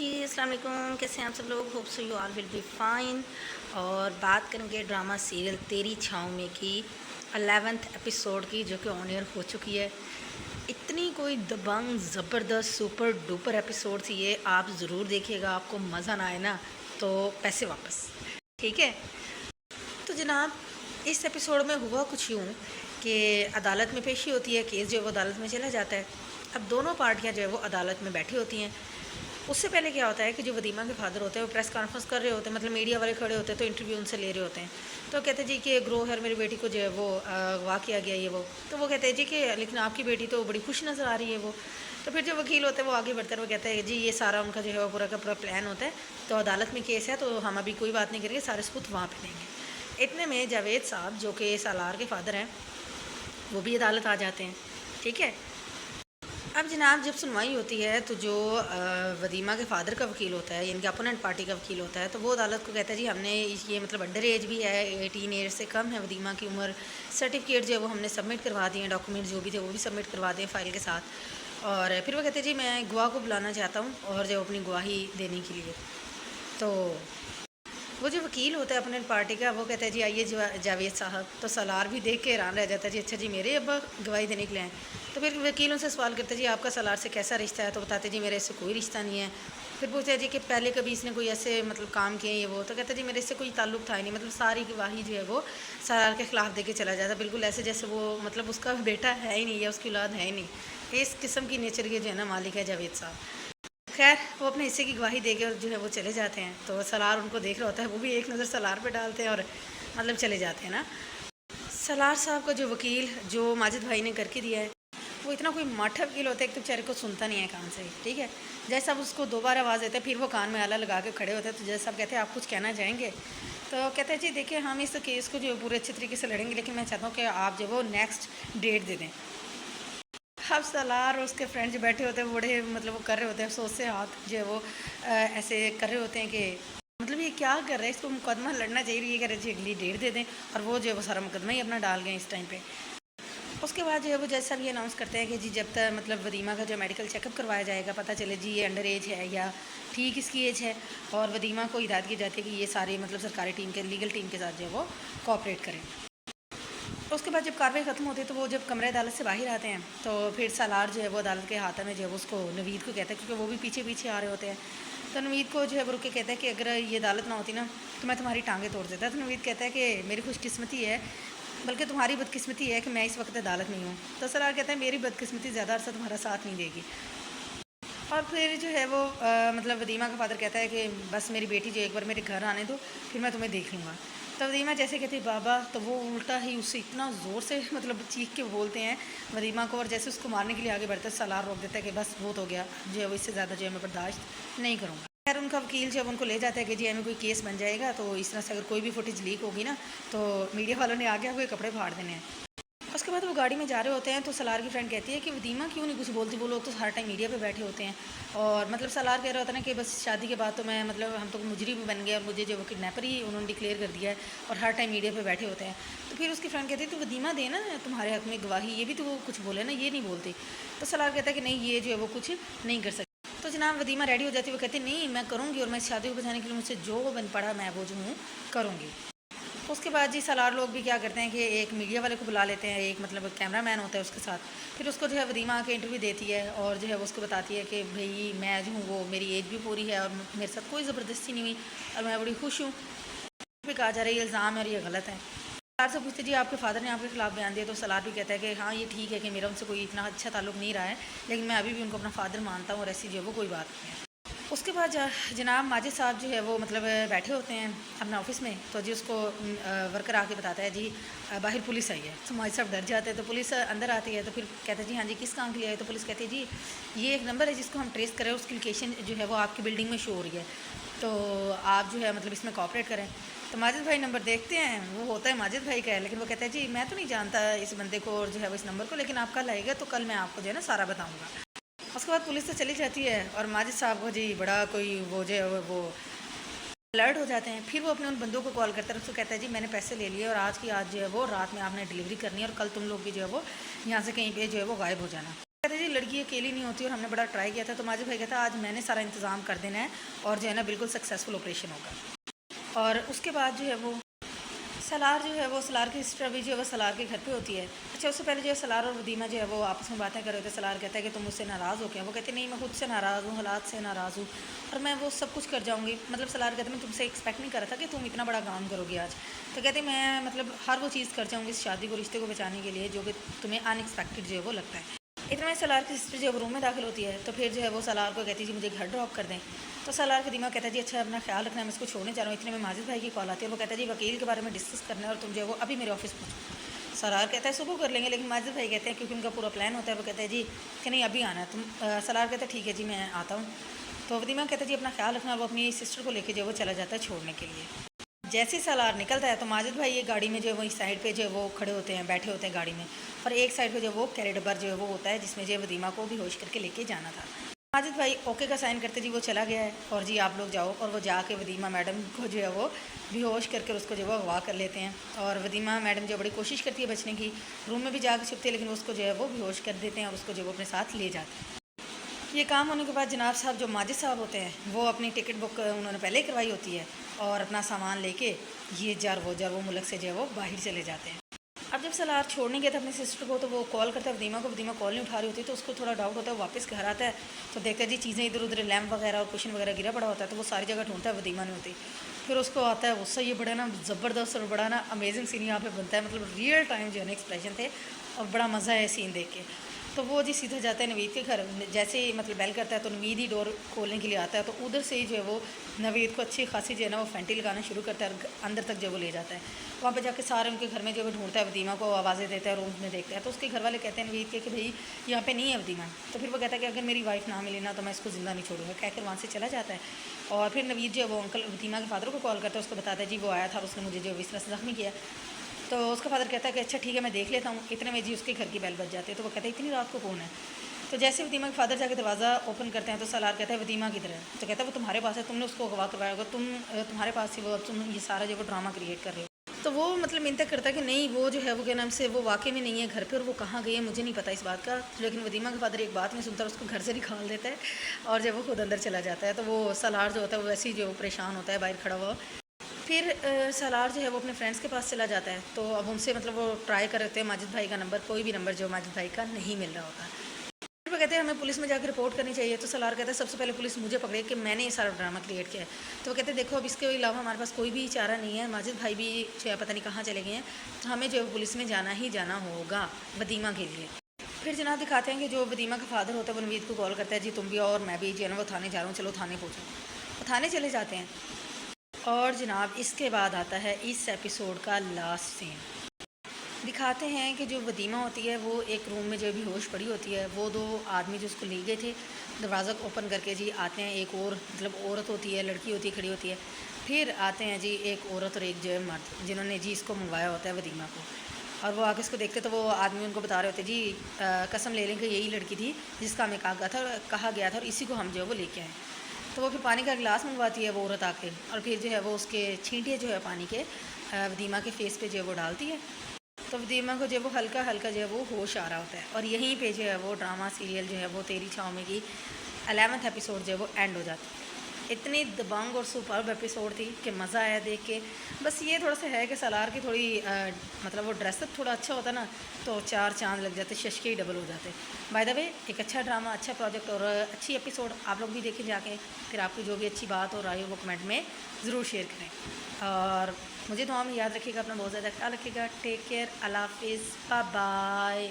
जी अस्सलाम वालेकुम, कैसे हैं आप सब लोग। Hope so you all will be fine. और बात करेंगे ड्रामा सीरियल तेरी छाँव में की 11th एपिसोड की, जो कि ऑन एयर हो चुकी है। इतनी कोई दबंग ज़बरदस्त सुपर डुपर एपिसोड थी ये, आप ज़रूर देखिएगा। आपको मज़ा ना आए ना तो पैसे वापस, ठीक है। तो जनाब, इस एपिसोड में हुआ कुछ यूँ कि अदालत में पेशी होती है, केस जो है वो अदालत में चला जाता है। अब दोनों पार्टियां जो है वो अदालत में बैठी होती हैं। उससे पहले क्या होता है कि जो वदीमा के फादर होते हैं वो प्रेस कॉन्फ्रेंस कर रहे होते हैं, मतलब मीडिया वाले खड़े होते हैं, तो इंटरव्यू उनसे ले रहे होते हैं। तो कहते हैं जी कि ग्रो है मेरी बेटी को जो है वो अगवा किया गया ये वो। तो वो कहते हैं जी कि लेकिन आपकी बेटी तो बड़ी खुश नज़र आ रही है वो। तो फिर जो वकील होते हैं वो आगे बढ़कर वो कहते हैं जी ये सारा उनका जो है वो पूरा का पूरा प्लान होता है। तो अदालत में केस है तो हम अभी कोई बात नहीं करेंगे, सारे सबूत वहाँ पर लेंगे। इतने में जावेद साहब जो कि सालार के फादर हैं वो भी अदालत आ जाते हैं, ठीक है। अब जनाब, जब सुनवाई होती है तो जो वदीमा के फ़ादर का वकील होता है, यानी कि अपोनेंट पार्टी का वकील होता है, तो वो अदालत को कहता है जी हमने ये मतलब अंडर एज भी है, 18 ईयर से कम है वदीमा की उम्र, सर्टिफिकेट जो है वो हमने सबमिट करवा दिए हैं, डॉक्यूमेंट जो भी थे वो भी सबमिट करवा दिए फ़ाइल के साथ। और फिर वो कहते हैं जी मैं गवाह को बुलाना चाहता हूँ और जो अपनी गवाही देने के लिए। तो वो जो वकील होता है अपने पार्टी का, वो कहता है जी आइए जावेद साहब। तो सलार भी देख के हैरान रह जाता है जी, अच्छा जी मेरे अब्बा गवाही देने के लिए आए। तो फिर वकील उनसे सवाल करता है जी आपका सलार से कैसा रिश्ता है। तो बताते जी मेरे इससे कोई रिश्ता नहीं है। फिर पूछते हैं जी कि पहले कभी इसने कोई ऐसे मतलब काम किए ये वो। तो कहता है जी मेरे इससे कोई ताल्लुक था ही नहीं, मतलब सारी गवाही जो है वो सलार के ख़िलाफ़ दे के चला जाता, बिल्कुल ऐसे जैसे वो मतलब उसका बेटा है ही नहीं या उसकी औलाद है ही नहीं। इस किस्म की नेचर के जो है ना मालिक है जावेद साहब। खैर वो अपने हिस्से की गवाही दे के और जो है वो चले जाते हैं। तो सलार उनको देख रहा होता है, वो भी एक नज़र सलार पे डालते हैं और मतलब चले जाते हैं ना। सलार साहब का जो वकील जो माजिद भाई ने करके दिया है, वो इतना कोई माठा वकील होता है, एक तो बेचारे को सुनता नहीं है कान से, ठीक है। जैसे अब उसको दो बार आवाज़ देते हैं फिर वो कान में आला लगा के खड़े होते हैं। तो जैसे आप कहते हैं आप कुछ कहना चाहेंगे, तो कहते हैं जी देखिए हम इस केस को जो पूरे अच्छे तरीके से लड़ेंगे, लेकिन मैं चाहता हूँ कि आप जो वो नेक्स्ट डेट दे दें। अब सलार और उसके फ्रेंड जो बैठे होते हैं बड़े मतलब वो कर रहे होते हैं अफसोस से हाथ जो है वो ऐसे कर रहे होते हैं कि मतलब ये क्या कर रहे हैं, इसको मुकदमा लड़ना चाहिए, ये कह रहे जी अगली डेट दे दें। और वो जो है वो सारा मुकदमा ही अपना डाल गए इस टाइम पे। उसके बाद जो है वो जैसा भी अनाउंस करते हैं कि जी जब तक मतलब वदीमा का जो मेडिकल चेकअप करवाया जाएगा, पता चले जी ये अंडर एज है या ठीक इसकी एज है। और वदीमा को हिदायत की जाती है कि ये सारे मतलब सरकारी टीम के लीगल टीम के साथ जो है वो कोऑपरेट करें। उसके बाद जब कार्रवाई ख़त्म होती है तो वो जब कमरे अदालत से बाहर आते हैं तो फिर सालार जो है वो अदालत के हाथ में जो है वो उसको नवीद को कहता है, क्योंकि वो भी पीछे पीछे आ रहे होते हैं। तो नवीद को जो है वो रुक के कहता है कि अगर ये अदालत ना होती ना तो मैं तुम्हारी टांगें तोड़ देता। तो नवीद कहता है कि मेरी खुशकिस्मती है, बल्कि तुम्हारी बदकिस्मती है कि मैं इस वक्त अदालत में हूँ। तो सलार कहता है मेरी बदकिस्मती ज़्यादा अर्सा तुम्हारा साथ नहीं देगी। और फिर जो है वो मतलब वदीमा का फादर कहता है कि बस मेरी बेटी जो एक बार मेरे घर आने दो, फिर मैं तुम्हें देख लूँगा। तो वदीमा जैसे कहती बाबा, तो वो उल्टा ही उससे इतना ज़ोर से मतलब चीख के बोलते हैं वदीमा को, और जैसे उसको मारने के लिए आगे बढ़ते हैं सलार रोक देता है कि बस बहुत हो गया, जो है वो इससे ज़्यादा जो है मैं बर्दाश्त नहीं करूँगा। खैर उनका वकील जब उनको ले जाता है कि जी हमें कोई केस बन जाएगा, तो इस तरह से अगर कोई भी फुटेज लीक होगी ना तो मीडिया वालों ने आगे आपके कपड़े फाड़ देने हैं। उसके बाद वो गाड़ी में जा रहे होते हैं तो सलार की फ्रेंड कहती है कि वदीमा क्यों नहीं कुछ बोलती, वो लोग तो हर टाइम मीडिया पे बैठे होते हैं। और मतलब सलार कह रहा होता है ना कि बस शादी के बाद तो मैं मतलब हम तो मुजरिम बन गए और मुझे जो वो किडनैपर ही उन्होंने डिक्लेयर कर दिया है और हर टाइम मीडिया पे बैठे होते हैं। तो फिर उसकी फ्रेंड कहती है तो वदीमा दे ना तुम्हारे हक में गवाही, ये भी तो वो कुछ बोले ना, ये नहीं बोलती। तो सलार कहता है कि नहीं ये जो है वो कुछ नहीं कर सकती। तो जनाब वदीमा रेडी हो जाती है, वो कहती नहीं मैं करूँगी और मैं इस शादी को बचाने के लिए मुझसे जो बन पड़ा मैं वो जो हूँ करूँगी। उसके बाद जी सलार लोग भी क्या करते हैं कि एक मीडिया वाले को बुला लेते हैं, एक मतलब कैमरा मैन होता है उसके साथ। फिर उसको जो है वदीमा आके इंटरव्यू देती है और जो है वो उसको बताती है कि भाई मैं जो हूँ वो मेरी एज भी पूरी है और मेरे साथ कोई ज़बरदस्ती नहीं हुई और मैं बड़ी खुश हूँ। भी कहा जा रहा है ये इल्ज़ाम है और ये गलत है। सलार से पूछते जी आपके फ़ादर ने आपके ख़िलाफ़ बयान दिया। तो सलार भी कहता है कि हाँ ये ठीक है कि मेरा उनसे कोई इतना अच्छा ताल्लुक़ नहीं रहा है, लेकिन मैं अभी भी उनको अपना फ़ादर मानता हूँ और ऐसी जो है वो कोई बात नहीं है। उसके बाद जनाब माजिद साहब जो है वो मतलब बैठे होते हैं अपना ऑफिस में। तो जी उसको वर्कर आके बताता है जी बाहर पुलिस आई है। तो माजिद साहब डर जाते हैं। तो पुलिस अंदर आती है तो फिर कहते हैं जी हाँ जी किस काम के लिए आए। तो पुलिस कहती है जी ये एक नंबर है जिसको हम ट्रेस करें, उसकी लोकेशन जो है वो आपकी बिल्डिंग में शो हो रही है, तो आप जो है मतलब इसमें कॉपरेट करें। तो माजिद भाई नंबर देखते हैं, वो होता है माजिद भाई का है, लेकिन वो कहता है जी मैं तो नहीं जानता इस बंदे को और जो है वो इस नंबर को, लेकिन आप कल आएगा तो कल मैं आपको जो है ना सारा बताऊँगा। उसके बाद पुलिस तो चली जाती है और माजिद साहब को जी बड़ा कोई वो जो है वो अलर्ट हो जाते हैं। फिर वो अपने उन बंदों को कॉल करता है, उसको कहता है जी मैंने पैसे ले लिए और आज की आज जो है वो रात में आपने डिलीवरी करनी है और कल तुम लोग भी जो है वो यहाँ से कहीं पे जो है वो गायब हो जाना। कहते जी लड़की अकेली नहीं होती और हमने बड़ा ट्राई किया था। तो माजिद भाई कहता आज मैंने सारा इंतज़ाम कर देना है और जो है ना बिल्कुल सक्सेसफुल ऑपरेशन होगा। और उसके बाद जो है वो सलार जो है वो सलार की सिस्टर भी जो है वो सलार के घर पे होती है। अच्छा, उससे पहले जो है सलार और वदीमा जो है वो आपस में बातें कर रहे थे। सलार कहता है कि तुम मुझसे नाराज़ हो क्या? वो कहते नहीं, मैं खुद से नाराज़ हूँ, हालात से नाराज़ हूँ और मैं वो सब कुछ कर जाऊँगी। मतलब सलार कहते मैं तुमसे एक्सपेक्ट नहीं कर रहा था कि तुम इतना बड़ा काम करोगे आज। तो कहते मैं मतलब हर वो चीज़ कर जाऊँगी इस शादी को, रिश्ते को बचाने के लिए जो कि तुम्हें अनएक्सपेक्टेड जो है वो लगता है। इतना में सलार की सिस्टर जब रूम में दाखिल होती है तो फिर जो है वो सलार को कहती है जी मुझे घर ड्रॉप कर दें। तो सलार का दिमाग कहता है जी अच्छा अपना ख्याल रखना है, मैं इसको छोड़ने जा रहा हूँ। इतने में माजिद भाई की कॉल आती है। वो कहता है जी वकील के बारे में डिस्कस करना है और तुम जो है वो अभी मेरे ऑफिस पहुँचो। सलार कहता है सुबह कर लेंगे, लेकिन माजिद भाई कहते हैं क्योंकि उनका पूरा प्लान होता है। वो कहता है जी कि नहीं अभी आना है तुम। सलार कहता है ठीक है जी मैं आता हूँ। तो दिमाग कहता है जी अपना ख्याल रखना। वो अपनी सिस्टर को लेकर जो है वो चला जाता है छोड़ने के लिए। जैसे ही सलार निकलता है तो माजिद भाई ये गाड़ी में जो है वो इस साइड पे जो है वो खड़े होते हैं, बैठे होते हैं गाड़ी में। और एक साइड पे जो वो कैरेडबर जो है वो होता है जिसमें जो है वदीमा को भी होश करके लेके जाना था। माजिद भाई ओके का साइन करते जी वो चला गया है और जी आप लोग जाओ। और वो जाके वदीमा मैडम को जो है वो बेहोश करके उसको जो है अगवा कर लेते हैं। और वदीमा मैडम जो बड़ी कोशिश करती है बचने की, रूम में भी जाकर छुपती है, लेकिन उसको जो है वो बेहोश कर देते हैं और उसको जो है वो अपने साथ ले जाते हैं। ये काम होने के बाद जनाब साहब जो माजिद साहब होते हैं वो अपनी टिकट बुक उन्होंने पहले ही करवाई होती है और अपना सामान लेके ये जर वो मुल्क से जो है वो बाहर चले जाते हैं। अब जब सलार छोड़ने गया था अपनी सिस्टर को तो वो कॉल करता है वदीमा को। वदीमा कॉल नहीं उठा रही होती तो उसको थोड़ा डाउट होता है। वापस घर आता है तो देखता है जी चीज़ें इधर उधर लैम्प वगैरह और कुशन वगैरह गिरा पड़ा होता है। तो वो सारी जगह ढूंढता है, वदीमा नहीं होती। फिर उसको आता है गुस्सा। ये बड़ा ना ज़बरदस्त और बड़ा ना अमेजिंग सीन यहाँ पे बनता है। मतलब रियल टाइम जो है ना एक्सप्रेशन थे और बड़ा मज़ा है सीन देख के। तो वो जी सीधा जाता है नवीद के घर। जैसे ही मतलब बेल करता है तो नवीद ही डोर खोलने के लिए आता है। तो उधर से ही जो है वो नवीद को अच्छी खासी जो है ना वो फैंटी लगाना शुरू करता है और अंदर तक जो वो ले जाता है। वहाँ पे जाके सारे उनके घर में जो वो ढूंढता है, वदीमा को आवाज़ें देता है, रूम्स में देखता है। तो उसके घर वाले कहते हैं नवीद के कि भाई यहाँ पे नहीं है वदीमा। तो फिर वो कहता है कि अगर मेरी वाइफ ना मिले ना तो मैं इसको ज़िंदा नहीं छोड़ूंगा, कहकर वहाँ से चला जाता है। और फिर नवीद जो है वो अंकल वदीमा के फादर को कॉल करता है, उसको बताता है जी वो आया था और उसने मुझे जो इस तरह से ज़ख्मी किया। तो उसका फादर कहता है कि अच्छा ठीक है मैं देख लेता हूँ। इतने में जी उसके घर की बेल बज जाती है। तो वो कहता है इतनी रात को कौन है? तो जैसे वदीमा के फादर जाके दरवाज़ा ओपन करते हैं तो सलार कहता है वदीमा किधर है? तो कहता है वो तुम्हारे पास है, तुमने उसको अगवा करवाया होगा, तुम्हारे पास ही वो, तुम ये सारा जो वो ड्रामा क्रिएट कर रहे हो। तो वो मतलब मिन्नत करता है कि नहीं वो जो है वो क्या नाम से वो वाकई में नहीं है घर पे और वो कहाँ गई है मुझे नहीं पता इस बात का। लेकिन वदीमा के फादर एक बात नहीं सुनता, उसको घर से निकाल देता है और जब वो खुद अंदर चला जाता है तो वो सलार जो होता है वो वैसे ही जो परेशान होता है बाहर खड़ा हुआ। फिर सलार जो है वो अपने फ्रेंड्स के पास चला जाता है। तो अब उनसे मतलब वो ट्राई कर रहे थे माजिद भाई का नंबर, कोई भी नंबर जो माजिद भाई का नहीं मिल रहा होता। फिर वो कहते हैं हमें पुलिस में जाकर रिपोर्ट करनी चाहिए। तो सलार कहता है सबसे पहले पुलिस मुझे पकड़े कि मैंने ये सारा ड्रामा क्रिएट किया है। तो वो कहते हैं देखो अब इसके अलावा हमारे पास कोई भी चारा नहीं है, माजिद भाई भी जो है पता नहीं कहाँ चले गए हैं, तो हमें जो है पुलिस में जाना ही जाना होगा वदीमा के लिए। फिर जनाब दिखाते हैं कि जो वदीमा का फादर होता है वो नवीद को कॉल करता है जी तुम भी और मैं भी जो है ना वो थाने जा रहा हूँ, चलो थाने पहुँचो। वो थाने चले जाते हैं। और जनाब इसके बाद आता है इस एपिसोड का लास्ट सीन। दिखाते हैं कि जो वदीमा होती है वो एक रूम में जो बेहोश पड़ी होती है। वो दो आदमी जो उसको ले गए थे दरवाज़ा ओपन करके जी आते हैं। एक और मतलब औरत होती है, लड़की होती है, खड़ी होती है। फिर आते हैं जी एक औरत और एक जो है मर्द जिन्होंने जी इसको मंगवाया होता है वदीमा को। और वो आके इसको देखते तो वो आदमी उनको बता रहे होते जी कसम ले लें कि यही लड़की थी जिसका हमें कहा गया था और इसी को हम जो है वो लेके आए। तो वो फिर पानी का गिलास मंगवाती है वो औरत आके और फिर जो है वो उसके छींटे जो है पानी के वदीमा के फेस पे जो है वो डालती है। तो वदीमा को जो है वो हल्का हल्का जो है वो होश आ रहा होता है। और यहीं पे जो है वो ड्रामा सीरियल जो है वो तेरी छाँव में की 11th एपिसोड जो है वो एंड हो जाती है। इतनी दबंग और सुपर्ब एपिसोड थी कि मज़ा आया देख के। बस ये थोड़ा सा है कि सलार की थोड़ी मतलब वो ड्रेसअप थोड़ा अच्छा होता ना तो 4 चांद लग जाते, शशके ही डबल हो जाते। बाय द वे एक अच्छा ड्रामा, अच्छा प्रोजेक्ट और अच्छी एपिसोड आप लोग भी देखें जाके। फिर आपकी जो भी अच्छी बात हो रही हो वो कमेंट में ज़रूर शेयर करें। और मुझे दुआ में याद रखिएगा, अपना बहुत ज़्यादा ख्याल रखिएगा। टेक केयर, अल्लाह हाफिज़, बाय बाय।